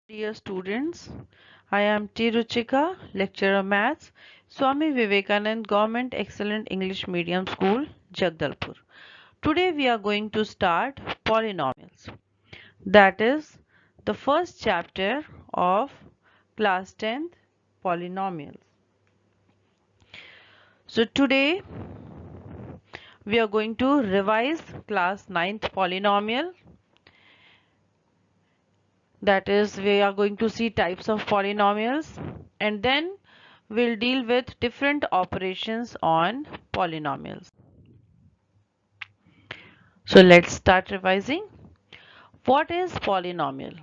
Dear students, I am T. Ruchika, lecturer maths, Swami Vivekanand Government Excellent English Medium School, Jagdalpur. Today we are going to start polynomials. That is the first chapter of class 10th polynomials. So today we are going to revise class 9th polynomial. That is, we are going to see types of polynomials and then we'll deal with different operations on polynomials. So let's start revising. What is polynomial?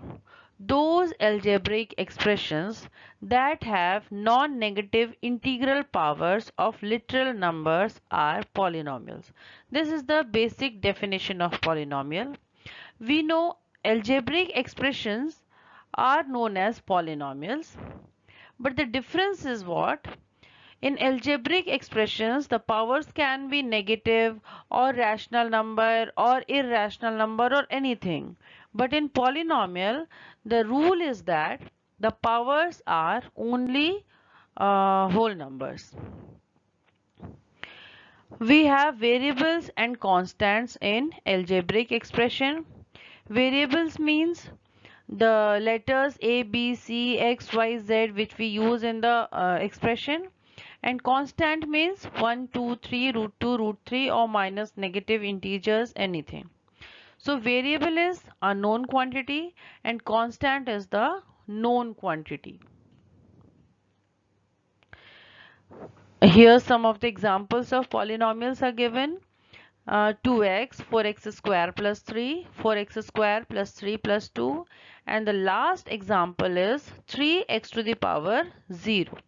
Those algebraic expressions that have non-negative integral powers of literal numbers are polynomials. This is the basic definition of polynomial. We know algebraic expressions are known as polynomials, but the difference is what? In algebraic expressions, the powers can be negative or rational number or irrational number or anything. But in polynomial, the rule is that the powers are only whole numbers. We have variables and constants in algebraic expression. Variables means the letters A, B, C, X, Y, Z which we use in the expression, and constant means 1, 2, 3, root 2, root 3 or minus negative integers, anything. So variable is a known quantity and constant is the known quantity. Here some of the examples of polynomials are given. 2x, 4x square plus 3, 4x square plus 3 plus 2, and the last example is 3x to the power 0.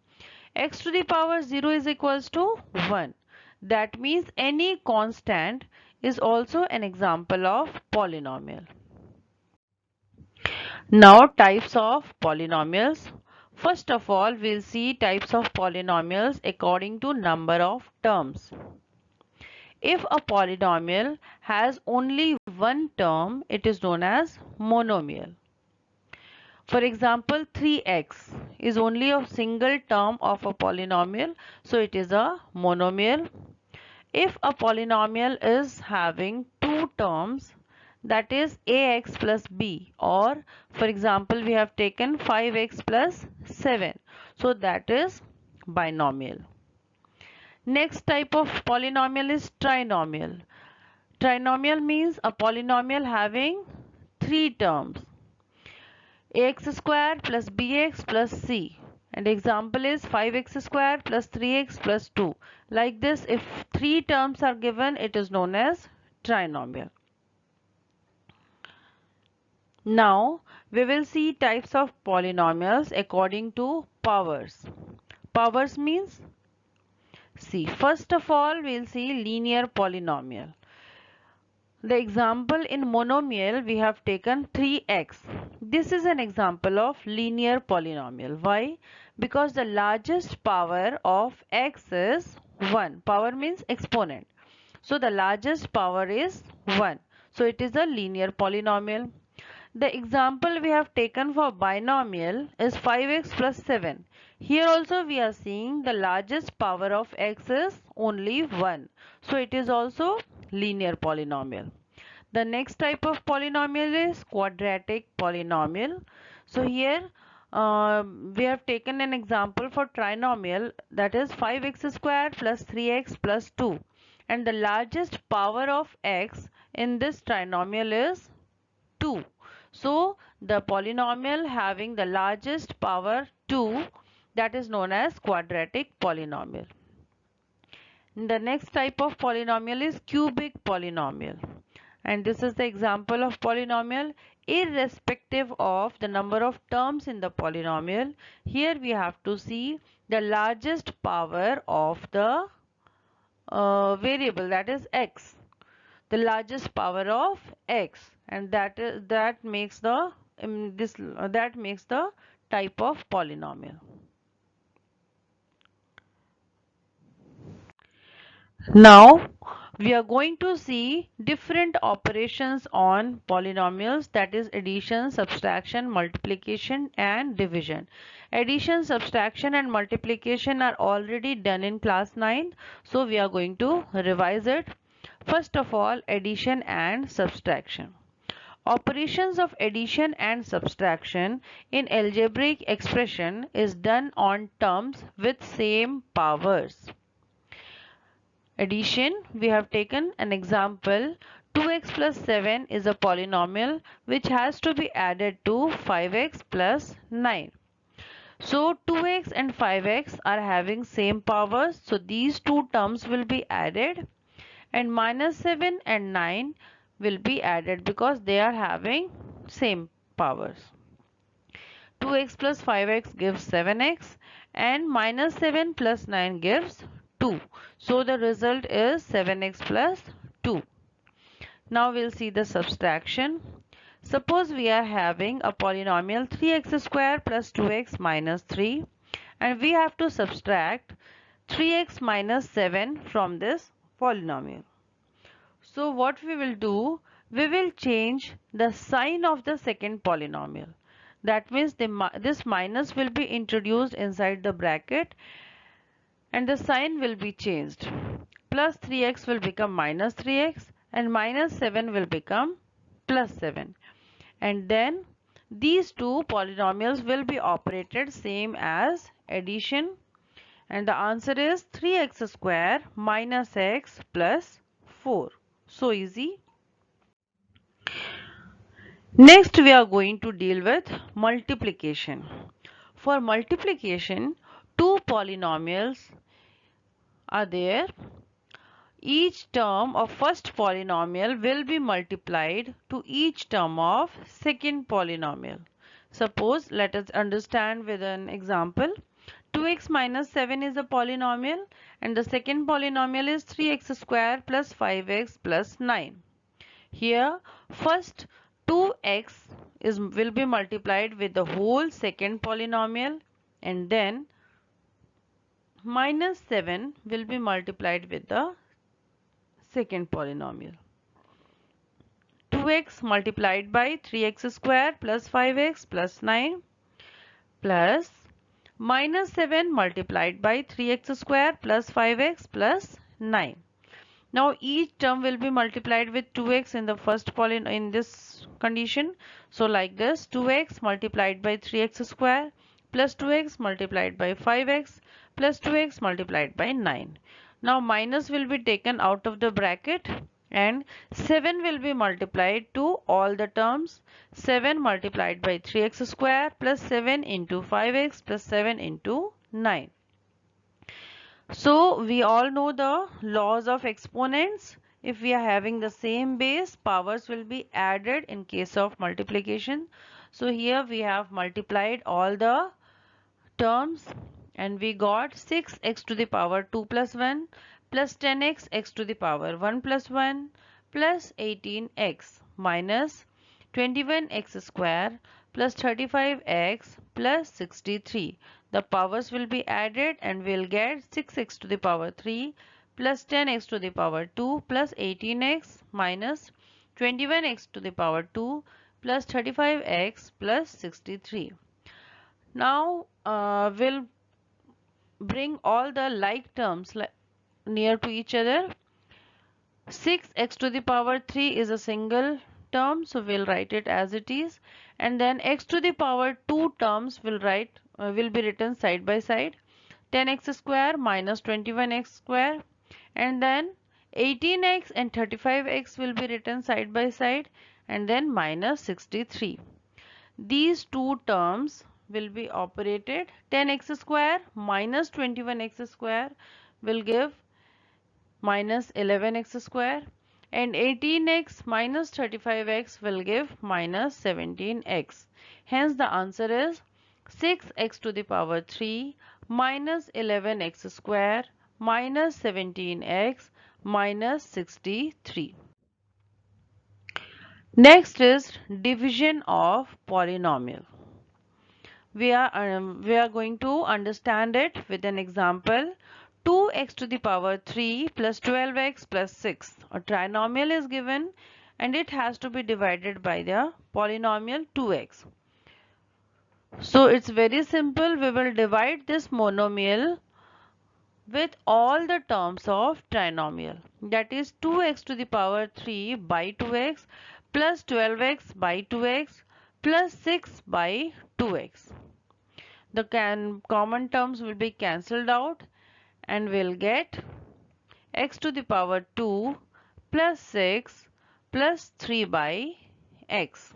X to the power 0 is equals to 1. That means any constant is also an example of polynomial. Now types of polynomials. First of all, we'll see types of polynomials according to number of terms. If a polynomial has only one term, it is known as monomial. For example, 3x is only a single term of a polynomial, so it is a monomial. If a polynomial is having two terms, that is ax plus b, or for example we have taken 5x plus 7, so that is binomial. Next type of polynomial is trinomial. Trinomial means a polynomial having three terms, ax square plus bx plus c, and example is 5x square plus 3x plus 2. Like this, if three terms are given, it is known as trinomial. Now we will see types of polynomials according to powers. Powers means, see, first of all we'll see linear polynomial. The example in monomial we have taken 3x. This is an example of linear polynomial. Why? Because the largest power of x is 1. Power means exponent. So the largest power is 1. So it is a linear polynomial. The example we have taken for binomial is 5x plus 7. Here also we are seeing the largest power of x is only 1. So it is also linear polynomial. The next type of polynomial is quadratic polynomial. So here we have taken an example for trinomial, that is 5x square plus 3x plus 2, and the largest power of x in this trinomial is 2. So the polynomial having the largest power 2, that is known as quadratic polynomial. The next type of polynomial is cubic polynomial, and this is the example of polynomial irrespective of the number of terms in the polynomial. Here we have to see the largest power of the variable, that is x, the largest power of x, and that makes the that makes the type of polynomial. Now we are going to see different operations on polynomials, that is addition, subtraction, multiplication and division. Addition, subtraction and multiplication are already done in class 9, so we are going to revise it. First of all, addition and subtraction. Operations of addition and subtraction in algebraic expression is done on terms with same powers. Addition, we have taken an example. 2x plus 7 is a polynomial which has to be added to 5x plus 9. So 2x and 5x are having same powers, so these two terms will be added, and minus 7 and 9 will be added because they are having same powers. 2x plus 5x gives 7x and minus 7 plus 9 gives 2. So the result is 7x plus 2. Now we'll see the subtraction. Suppose we are having a polynomial 3x square plus 2x minus 3, and we have to subtract 3x minus 7 from this polynomial. So what we will do, we will change the sign of the second polynomial. That means this minus will be introduced inside the bracket and the sign will be changed. Plus 3x will become minus 3x and minus 7 will become plus 7. And then these two polynomials will be operated same as addition, and the answer is 3x square minus x plus 4. So easy. Next we are going to deal with multiplication. For multiplication, two polynomials are there. Each term of first polynomial will be multiplied to each term of second polynomial. Suppose, let us understand with an example. 2x minus 7 is a polynomial and the second polynomial is 3x square plus 5x plus 9. Here first 2x will be multiplied with the whole second polynomial, and then minus 7 will be multiplied with the second polynomial. 2x multiplied by 3x square plus 5x plus 9 plus minus 7 multiplied by 3x square plus 5x plus 9. Now each term will be multiplied with 2x in the first polynomial in this condition. So like this, 2x multiplied by 3x square plus 2x multiplied by 5x plus 2x multiplied by 9. Now minus will be taken out of the bracket and 7 will be multiplied to all the terms. 7 multiplied by 3x square plus 7 into 5x plus 7 into 9. So we all know the laws of exponents. If we are having the same base, powers will be added in case of multiplication. So here we have multiplied all the terms and we got 6x to the power 2 plus 1 plus 10x x to the power 1 plus 1 plus 18x minus 21x square plus 35x plus 63. The powers will be added and we'll get 6x to the power 3 plus 10x to the power 2 plus 18x minus 21x to the power 2 plus 35x plus 63. Now we'll bring all the like terms near to each other. 6x to the power 3 is a single term, so we'll write it as it is, and then x to the power 2 terms will be written side by side. 10x square minus 21x square, and then 18x and 35x will be written side by side, and then minus 63. These two terms will be operated. 10x square minus 21x square will give minus 11x square, and 18x minus 35x will give minus 17x. Hence the answer is 6x to the power 3 minus 11x square minus 17x minus 63. Next is division of polynomial. We are going to understand it with an example. 2x to the power 3 plus 12x plus 6. A trinomial is given and it has to be divided by the polynomial 2x. So it's very simple. We will divide this monomial with all the terms of trinomial. That is 2x to the power 3 by 2x plus 12x by 2x plus 6 by 2x. The common terms will be cancelled out and we'll get x to the power 2 plus 6 plus 3 by x.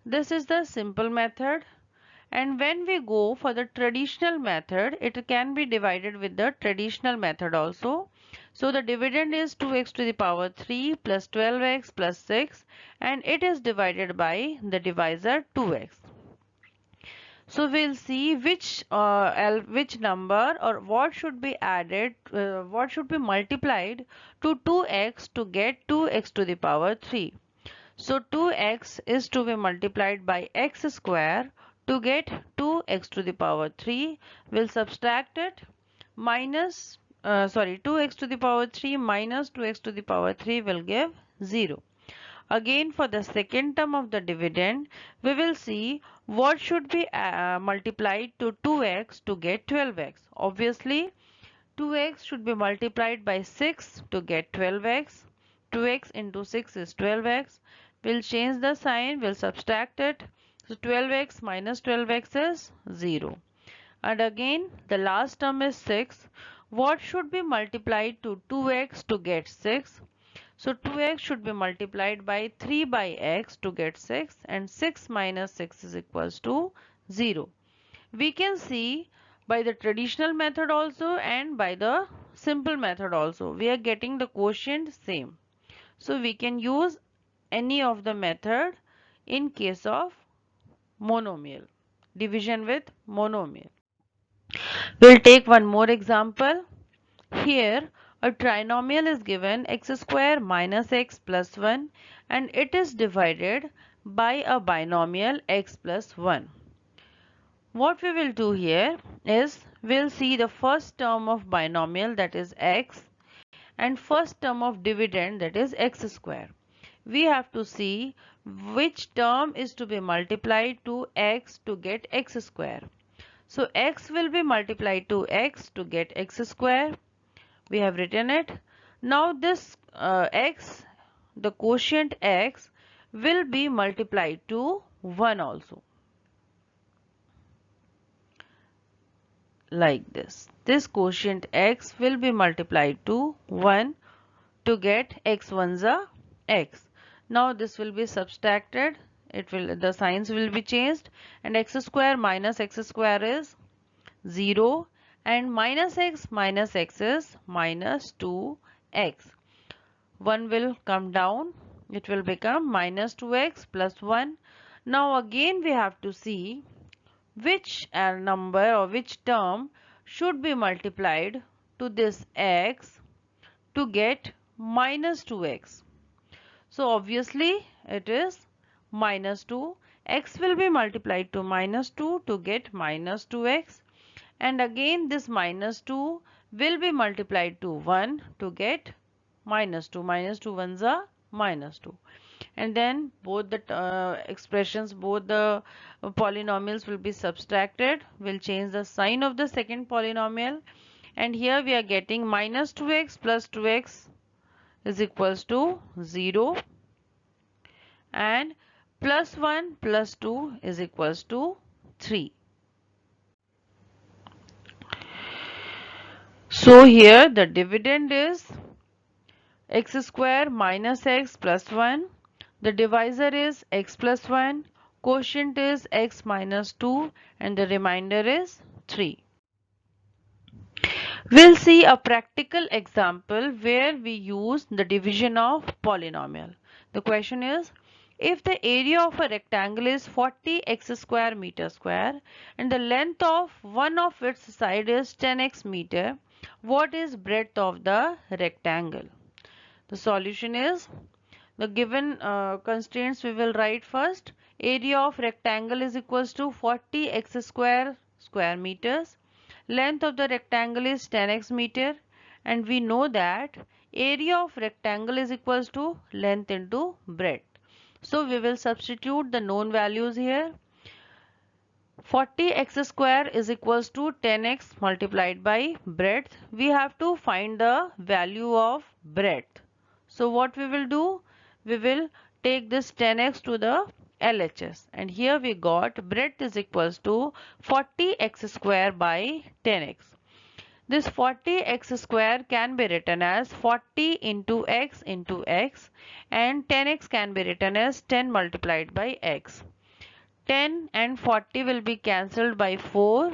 This is the simple method, and when we go for the traditional method, it can be divided with the traditional method also. So the dividend is 2x to the power 3 plus 12x plus 6, and it is divided by the divisor 2x. So we'll see which number or what should be added, what should be multiplied to 2x to get 2x to the power 3. So 2x is to be multiplied by x square to get 2x to the power 3. We'll subtract it, minus 2x to the power 3 minus 2x to the power 3 will give 0. Again, for the second term of the dividend, we will see what should be multiplied to 2x to get 12x. Obviously, 2x should be multiplied by 6 to get 12x. 2x into 6 is 12x. We'll change the sign, we'll subtract it. So 12x minus 12x is 0. And again, the last term is 6. What should be multiplied to 2x to get 6? So 2x should be multiplied by 3 by x to get 6, and 6 minus 6 is equals to 0. We can see by the traditional method also and by the simple method also, we are getting the quotient same. So we can use any of the method in case of monomial, division with monomial. We'll take one more example. Here a trinomial is given x square minus x plus 1, and it is divided by a binomial x plus 1. What we will do here is we'll see the first term of binomial, that is x, and first term of dividend, that is x square. We have to see which term is to be multiplied to x to get x square. So x will be multiplied to x to get x square. We have written it. Now this x, the quotient x, will be multiplied to 1 also. Like this. This quotient x will be multiplied to 1 to get x ones are x. Now this will be subtracted. The signs will be changed, and x square minus x square is 0, and minus x is minus 2x. 1 will come down. It will become minus 2x plus 1. Now again we have to see which number or which term should be multiplied to this x to get minus 2x. So obviously it is minus 2. X will be multiplied to minus 2 to get minus 2x, and again this minus 2 will be multiplied to 1 to get minus 2. Minus 2 ones are minus 2. And then both the expressions, both the polynomials will be subtracted. We'll change the sign of the second polynomial, and here we are getting minus 2x plus 2x is equals to 0, and plus 1 plus 2 is equals to 3. So here the dividend is x square minus x plus 1. The divisor is x plus 1. Quotient is x minus 2, and the remainder is 3. We'll see a practical example where we use the division of polynomial. The question is, if the area of a rectangle is 40 x square meter square and the length of one of its side is 10x meter, what is breadth of the rectangle? The solution is, the given constraints we will write first. Area of rectangle is equals to 40 x square meters. Length of the rectangle is 10x meter, and we know that area of rectangle is equals to length into breadth. So we will substitute the known values here. 40x square is equals to 10x multiplied by breadth. We have to find the value of breadth. So what we will do? We will take this 10x to the LHS, and here we got breadth is equals to 40x square by 10x. This 40x square can be written as 40 into x, and 10x can be written as 10 multiplied by x. 10 and 40 will be cancelled by 4.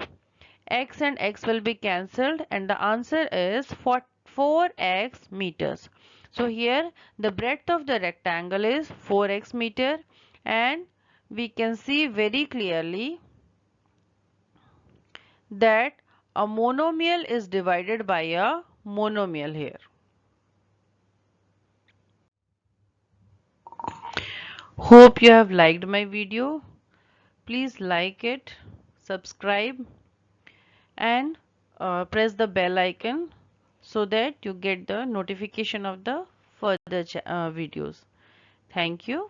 X and x will be cancelled, and the answer is 4x meters. So here the breadth of the rectangle is 4x meter, and we can see very clearly that a monomial is divided by a monomial here. Hope you have liked my video. Please like it, subscribe, and press the bell icon so that you get the notification of the further videos. Thank you.